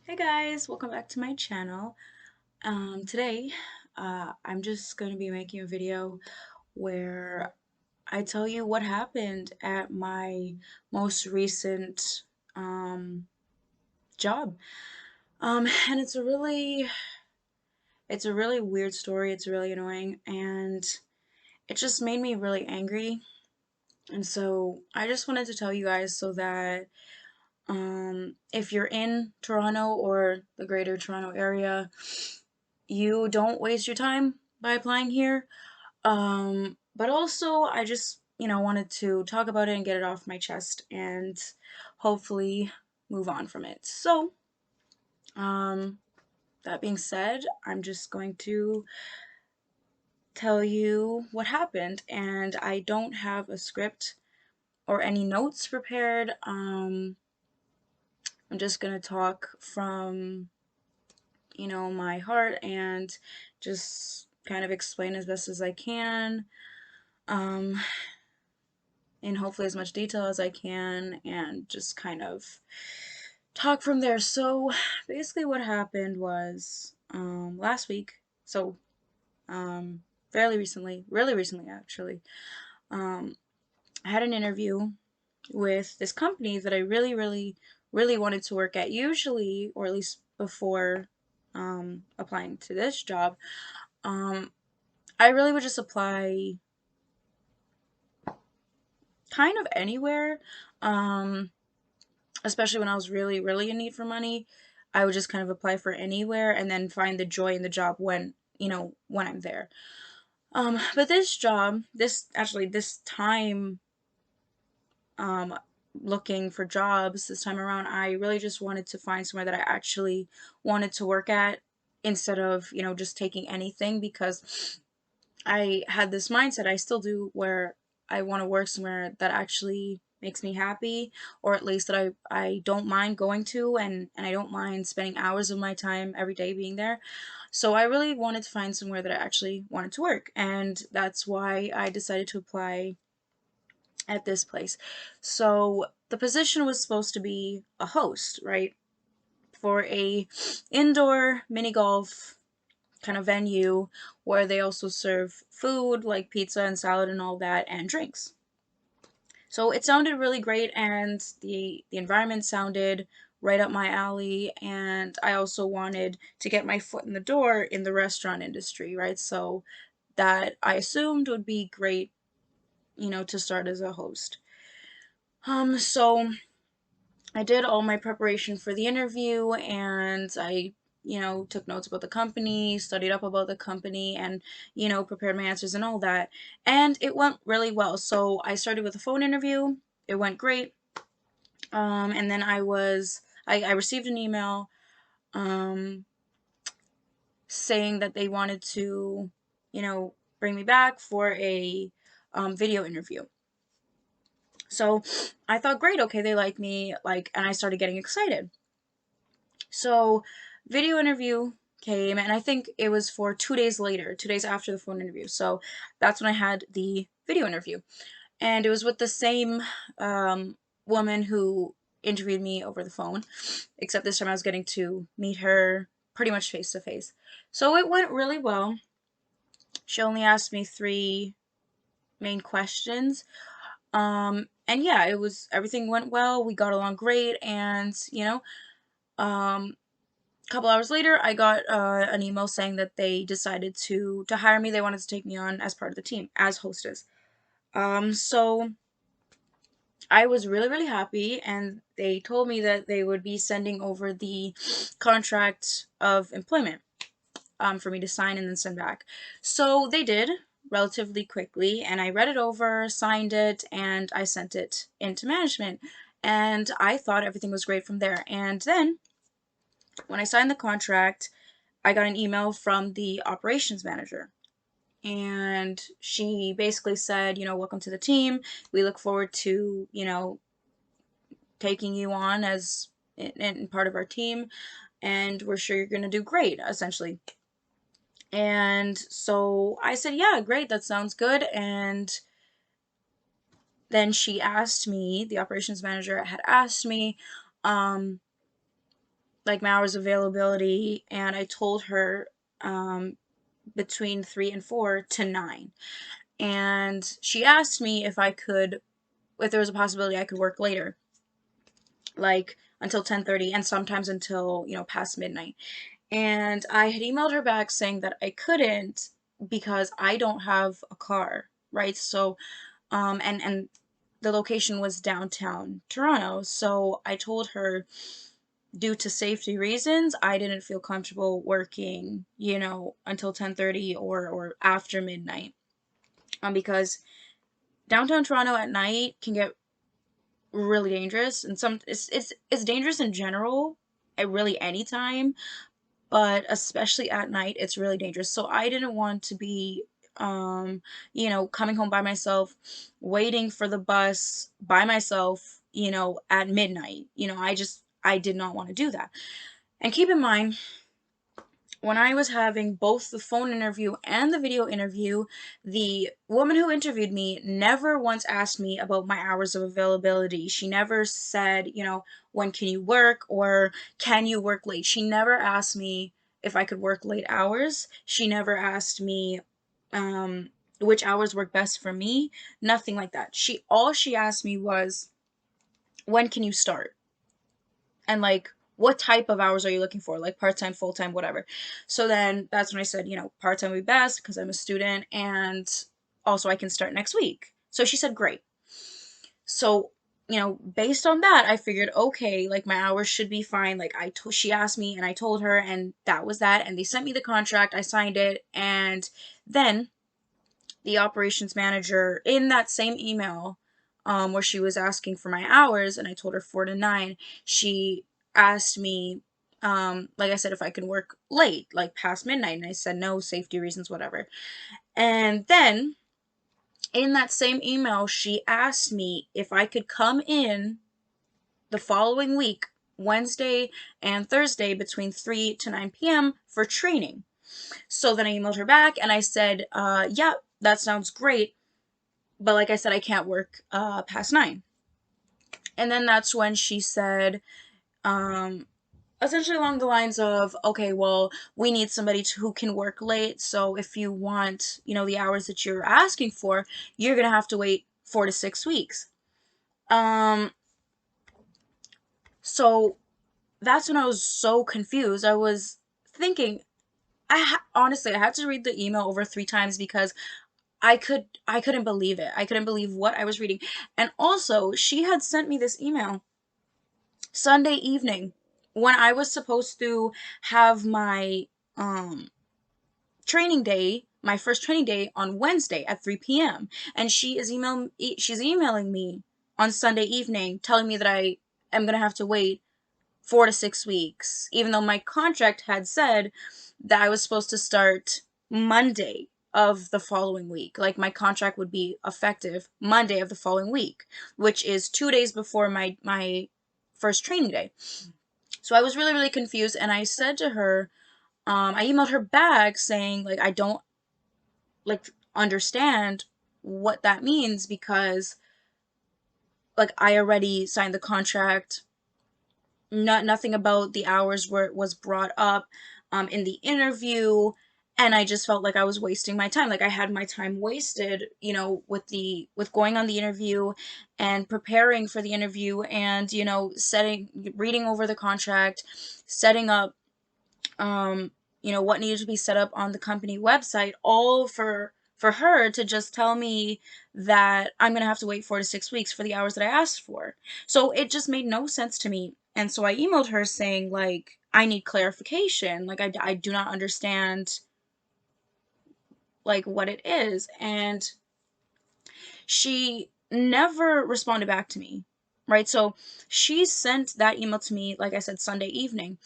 Hey guys, welcome back to my channel. Today, I'm just going to be making a video where I tell you what happened at my most recent job. And it's a really weird story. It's really annoying, and it just made me really angry. And so I just wanted to tell you guys so that if you're in Toronto or the greater Toronto area, you don't waste your time by applying here. But also, I just, wanted to talk about it and get it off my chest and hopefully move on from it. So, um, that being said, I'm just going to tell you what happened, and I don't have a script or any notes prepared. I'm just gonna talk from, my heart and just kind of explain as best as I can. Um, in hopefully as much detail as I can and just kind of talk from there. So basically what happened was last week, so um, fairly recently, really recently actually, um, I had an interview with this company that I really, really, really wanted to work at. Usually, or at least before applying to this job, um, I really would just apply kind of anywhere. Um, Especially when I was really, really in need for money, I would just kind of apply for anywhere and then find the joy in the job when I'm there. But this job, this time, um, looking for jobs this time around, I really just wanted to find somewhere that I actually wanted to work at instead of, just taking anything because I had this mindset, I still do, where I want to work somewhere that actually makes me happy, or at least that I don't mind going to, and I don't mind spending hours of my time every day being there. So I really wanted to find somewhere that I actually wanted to work, and that's why I decided to apply at this place. So the position was supposed to be a host, right? For a indoor mini golf kind of venue where they also serve food like pizza and salad and all that and drinks. So it sounded really great, and the environment sounded right up my alley, and I also wanted to get my foot in the door in the restaurant industry, right? So that I assumed would be great, to start as a host. So I did all my preparation for the interview, and I, took notes about the company, studied up about the company, and, prepared my answers and all that. And it went really well. So I started with a phone interview. It went great. And then I received an email, um, saying that they wanted to, bring me back for a video interview. So I thought, great, okay, they like me, and I started getting excited. So, video interview came, and I think it was for 2 days later, 2 days after the phone interview. So, that's when I had the video interview. And it was with the same woman who interviewed me over the phone, except this time I was getting to meet her pretty much face to face. So, it went really well. She only asked me three main questions. And yeah, everything went well. We got along great, and um, couple hours later, I got an email saying that they decided to hire me. They wanted to take me on as part of the team as hostess. So I was really, really happy, and they told me that they would be sending over the contract of employment for me to sign and then send back. So they did relatively quickly, and I read it over, signed it, and I sent it into management. And I thought everything was great from there. And then when I signed the contract, I got an email from the operations manager. And she basically said, welcome to the team. We look forward to, taking you on as in part of our team. And we're sure you're going to do great, essentially. And so I said, yeah, great. That sounds good. And then she asked me, the operations manager had asked me, um, like my hours availability, and I told her um, between 3 and 4 to 9. And she asked me if there was a possibility I could work later, like until 10:30 and sometimes until, past midnight. And I had emailed her back saying that I couldn't because I don't have a car, right? So, and the location was downtown Toronto. So I told her, due to safety reasons, I didn't feel comfortable working, until 10:30 or after midnight. Because downtown Toronto at night can get really dangerous, and it's dangerous in general at really any time, but especially at night it's really dangerous. So I didn't want to be coming home by myself, waiting for the bus by myself, at midnight. I did not want to do that. And keep in mind, when I was having both the phone interview and the video interview, the woman who interviewed me never once asked me about my hours of availability. She never said, when can you work, or can you work late? She never asked me if I could work late hours. She never asked me which hours work best for me. Nothing like that. All she asked me was, when can you start? And like, what type of hours are you looking for, like part-time, full-time, whatever. So then that's when I said, part-time would be best because I'm a student, and also I can start next week. So she said great. So, based on that, I figured, okay, like my hours should be fine. Like she asked me and I told her, and that was that. And they sent me the contract, I signed it. And then the operations manager, in that same email, where she was asking for my hours, and I told her 4 to 9, she asked me, like I said, if I could work late, like past midnight, and I said no, safety reasons, whatever. And then in that same email, she asked me if I could come in the following week, Wednesday and Thursday, between 3 to 9 p.m. for training. So then I emailed her back and I said, yeah, that sounds great. But like I said, I can't work past 9. And then that's when she said, um, essentially along the lines of, okay, well, we need somebody who can work late. So if you want, the hours that you're asking for, you're going to have to wait 4 to 6 weeks. Um, so that's when I was so confused. I was thinking, honestly, I had to read the email over 3 times because I couldn't believe it. I couldn't believe what I was reading. And also, she had sent me this email Sunday evening when I was supposed to have my um training day, my first training day on Wednesday at 3 p.m. And she's emailing me on Sunday evening telling me that I am going to have to wait 4 to 6 weeks, even though my contract had said that I was supposed to start Monday of the following week. Like my contract would be effective Monday of the following week, which is 2 days before my first training day. So I was really, really confused, and I said to her, I emailed her back saying, like, I don't, like, understand what that means because, like, I already signed the contract. Nothing about the hours was brought up in the interview, and I just felt like I was wasting my time. Like I had my time wasted, with going on the interview and preparing for the interview, and reading over the contract, setting up what needed to be set up on the company website, all for her to just tell me that I'm going to have to wait 4 to 6 weeks for the hours that I asked for. So it just made no sense to me. And so I emailed her saying, like, I need clarification. Like, I do not understand, like, what it is. And she never responded back to me, right? So she sent that email to me, like I said, Sunday evening,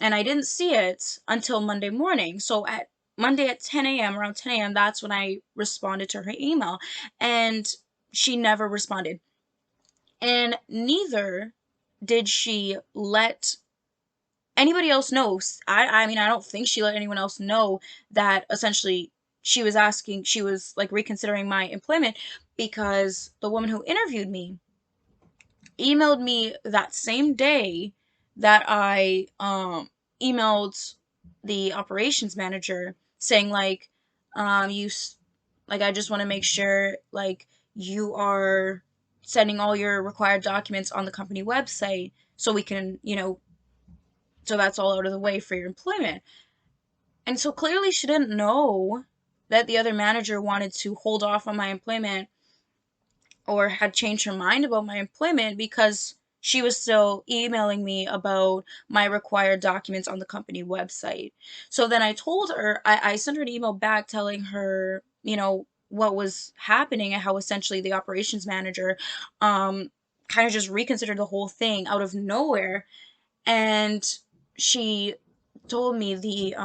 and I didn't see it until Monday morning. So at Monday at 10 a.m., around 10 a.m., that's when I responded to her email, and she never responded. And neither did she let anybody else know. I mean, I don't think she let anyone else know that essentially she was like reconsidering my employment, because the woman who interviewed me emailed me that same day that I emailed the operations manager saying like, you like, I just want to make sure like you are sending all your required documents on the company website so we can, so that's all out of the way for your employment. And so clearly she didn't know that the other manager wanted to hold off on my employment or had changed her mind about my employment because she was still emailing me about my required documents on the company website. So then I told her, I sent her an email back telling her, what was happening and how essentially the operations manager kind of just reconsidered the whole thing out of nowhere. And she told me the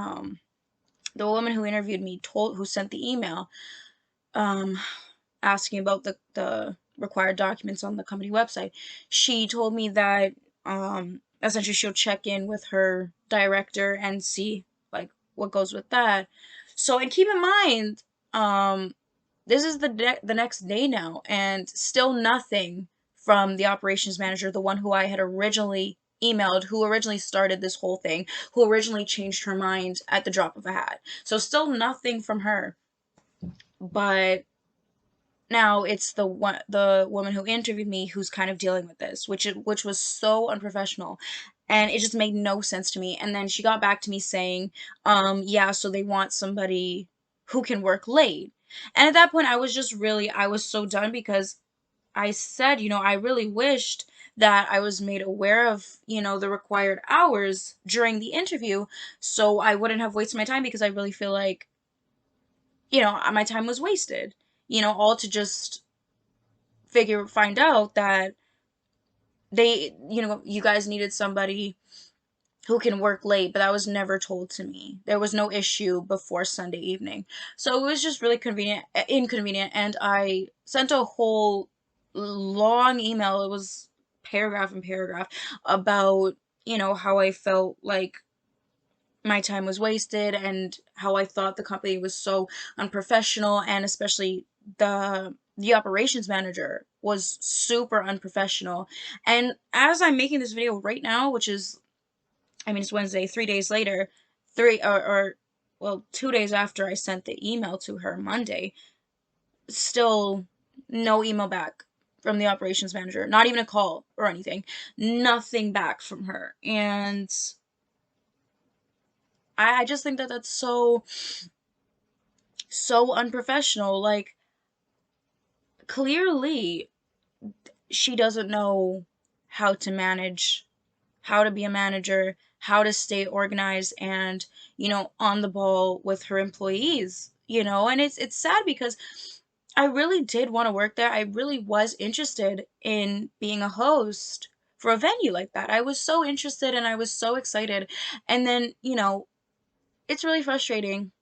woman who interviewed me who sent the email, um, asking about the required documents on the company website. She told me that essentially she'll check in with her director and see like what goes with that. So, and keep in mind, this is the next day now, and still nothing from the operations manager, the one who I had originally emailed, who originally started this whole thing, who originally changed her mind at the drop of a hat. So still nothing from her. But now it's the woman who interviewed me who's kind of dealing with this, which was so unprofessional, and it just made no sense to me. And then she got back to me saying, yeah, so they want somebody who can work late. And at that point I was so done because I said, I really wished that I was made aware of, the required hours during the interview so I wouldn't have wasted my time, because I really feel like, my time was wasted, all to just find out that you guys needed somebody who can work late, but that was never told to me. There was no issue before Sunday evening. So it was just really inconvenient, and I sent a whole long email. It was paragraph and paragraph about, how I felt like my time was wasted and how I thought the company was so unprofessional, and especially the operations manager was super unprofessional. And as I'm making this video right now, which is, I mean, it's Wednesday, 3 days later, three or well, 2 days after I sent the email to her Monday, still no email back from the operations manager, not even a call or anything, nothing back from her. And I just think that that's so unprofessional. Like, clearly she doesn't know how to manage, how to be a manager, how to stay organized and, on the ball with her employees, and it's sad because I really did want to work there. I really was interested in being a host for a venue like that. I was so interested and I was so excited. And then, it's really frustrating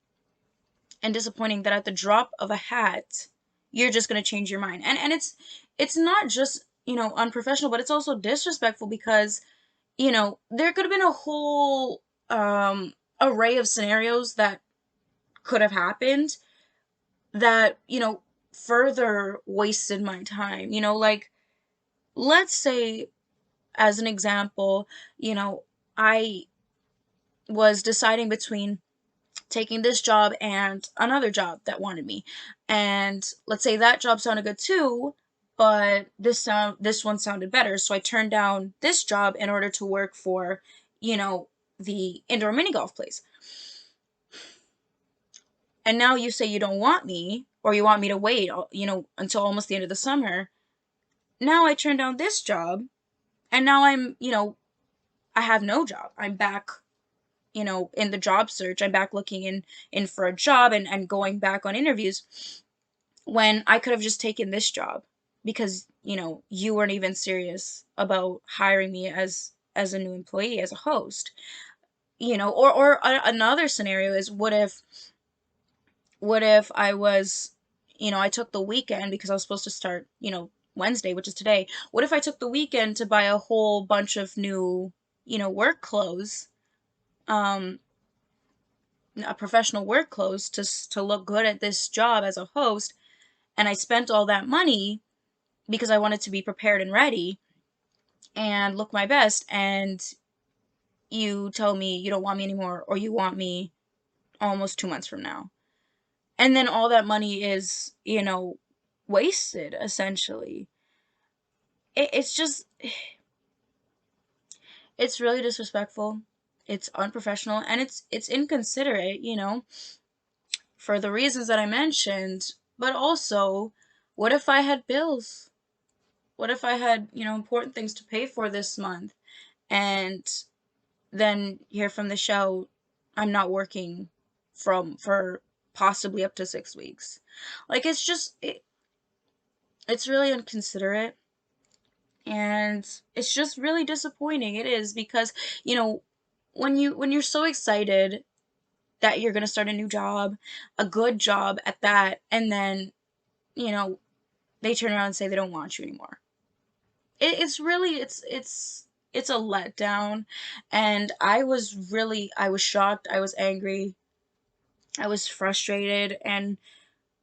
and disappointing that at the drop of a hat you're just going to change your mind. And it's not just, unprofessional, but it's also disrespectful because, there could have been a whole array of scenarios that could have happened that, further wasted my time. Like, let's say, as an example, I was deciding between taking this job and another job that wanted me. And let's say that job sounded good too, but this one sounded better. So I turned down this job in order to work for, you know, the indoor mini golf place. And now you say you don't want me, or you want me to wait, until almost the end of the summer. Now I turned down this job, and now I have no job. I'm back, in the job search. I'm back looking in for a job and going back on interviews when I could have just taken this job because, you weren't even serious about hiring me as a new employee, as a host. Another scenario is, what if I was, I took the weekend because I was supposed to start, Wednesday, which is today. What if I took the weekend to buy a whole bunch of new, work clothes, um, professional work clothes to look good at this job as a host, and I spent all that money because I wanted to be prepared and ready and look my best, and you tell me you don't want me anymore, or you want me almost 2 months from now. And then all that money is, wasted essentially. It's just, it's really disrespectful. It's unprofessional, and it's inconsiderate, for the reasons that I mentioned. But also, what if I had bills? What if I had, important things to pay for this month? And then hear from the show, I'm not working for possibly up to 6 weeks. Like, it's really inconsiderate, and it's just really disappointing. It is, because, you know, when you're so excited that you're gonna start a new job, a good job at that, and then, you know, they turn around and say they don't want you anymore. It's really, it's a letdown. And I was shocked, I was angry, I was frustrated, and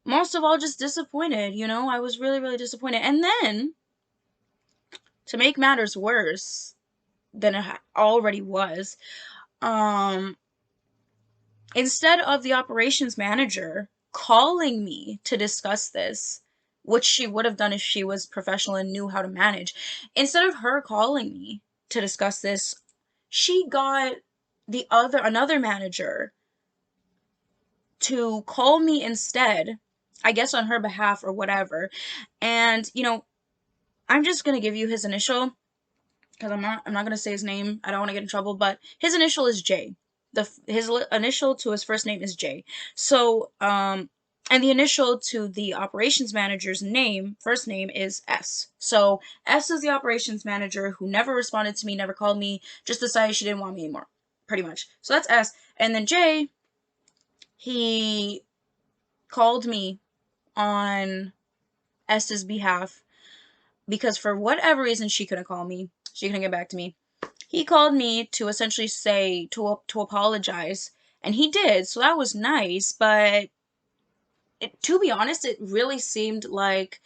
most of all just disappointed. I was really, really disappointed. And then, to make matters worse than it already was, um instead of the operations manager calling me to discuss this, which she would have done if she was professional and knew how to manage, instead of her calling me to discuss this, she got another manager to call me instead, I guess on her behalf or whatever. And, I'm just going to give you his initial, because I'm not gonna say his name. I don't want to get in trouble, but his initial is J. His initial to his first name is J. So, and the initial to the operations manager's first name is S. So S is the operations manager who never responded to me, never called me, just decided she didn't want me anymore, pretty much. So that's S. And then J, he called me on S's behalf, because for whatever reason she couldn't call me, she couldn't get back to me. He called me to essentially say, to apologize, and he did. So that was nice, but to be honest, it really seemed like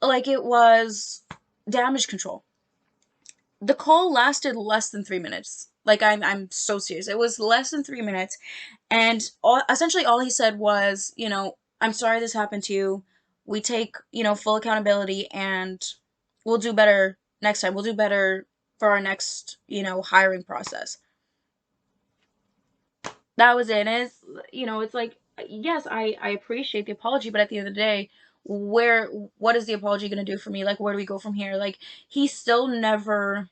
it was damage control. The call lasted less than 3 minutes. Like, I'm so serious. It was less than 3 minutes, and essentially all he said was, I'm sorry this happened to you. We take, full accountability, and we'll do better next time. We'll do better for our next, hiring process. That was it. And it's like, yes, I appreciate the apology, but at the end of the day, what is the apology going to do for me? Like, where do we go from here? Like, he still never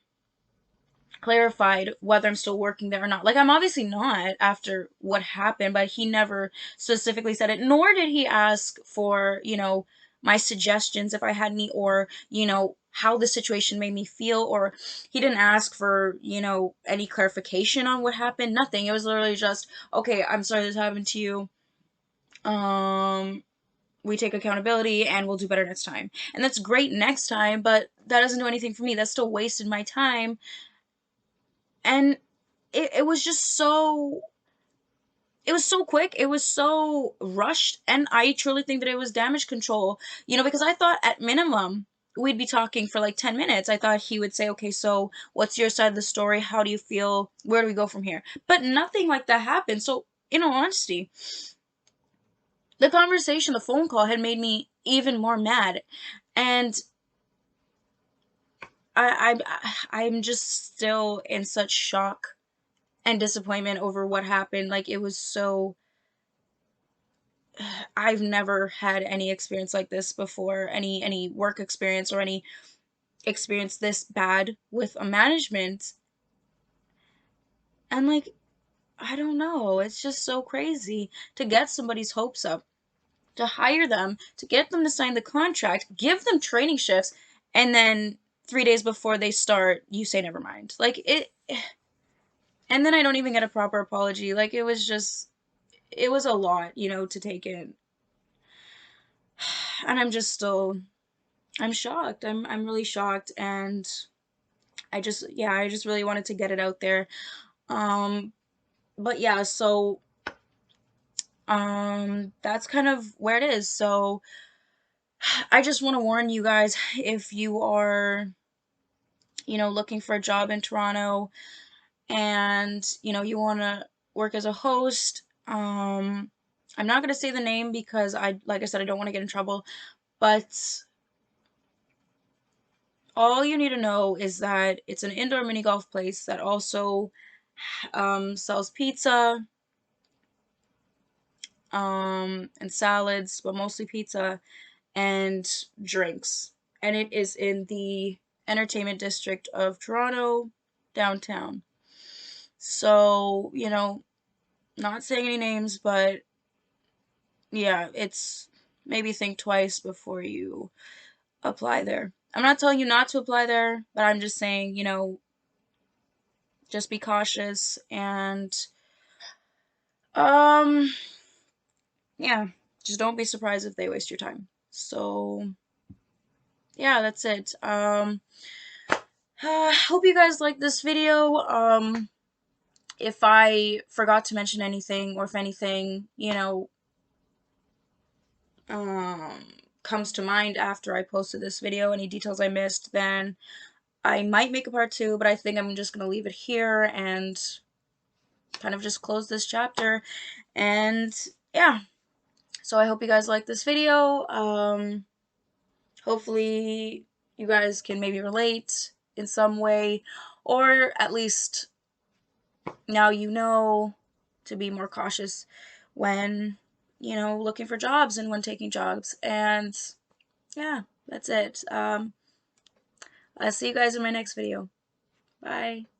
clarified whether I'm still working there or not. Like, I'm obviously not after what happened, but he never specifically said it, nor did he ask for, my suggestions if I had any, or, how the situation made me feel, or he didn't ask for, any clarification on what happened. Nothing. It was literally just, okay, I'm sorry this happened to you. Um, we take accountability and we'll do better next time. And that's great next time, but that doesn't do anything for me. That still wasted my time. And it was just so quick, it was so rushed, and I truly think that it was damage control, because I thought at minimum we'd be talking for like 10 minutes. I thought he would say, okay, so what's your side of the story, how do you feel, where do we go from here? But nothing like that happened. So, in all honesty, the phone call had made me even more mad. And I'm just still in such shock and disappointment over what happened. Like, it was so, I've never had any experience like this before, any work experience, or any experience this bad with a management. And, like, I don't know, it's just so crazy to get somebody's hopes up, to hire them, to get them to sign the contract, give them training shifts, and then 3 days before they start, you say never mind. Like, it, and then I don't even get a proper apology. Like, it was a lot, to take in. And I'm shocked. I'm really shocked, and I just really wanted to get it out there. Um but yeah, so that's kind of where it is. So I just want to warn you guys, if you are, looking for a job in Toronto, and you want to work as a host. I'm not going to say the name because like I said, I don't want to get in trouble, but all you need to know is that it's an indoor mini golf place that also sells pizza, and salads, but mostly pizza and drinks. And it is in the entertainment district of Toronto, downtown. So, not saying any names, but yeah, it's maybe think twice before you apply there. I'm not telling you not to apply there, but I'm just saying, just be cautious and um yeah, just don't be surprised if they waste your time. So, yeah, that's it. Hope you guys like this video. If I forgot to mention anything, or if anything, um, comes to mind after I posted this video, any details I missed, then I might make a part two, but I think I'm just going to leave it here and kind of just close this chapter. And yeah, so I hope you guys like this video. Hopefully you guys can maybe relate in some way, or at least now to be more cautious when, looking for jobs and when taking jobs. And yeah, that's it. I'll see you guys in my next video. Bye.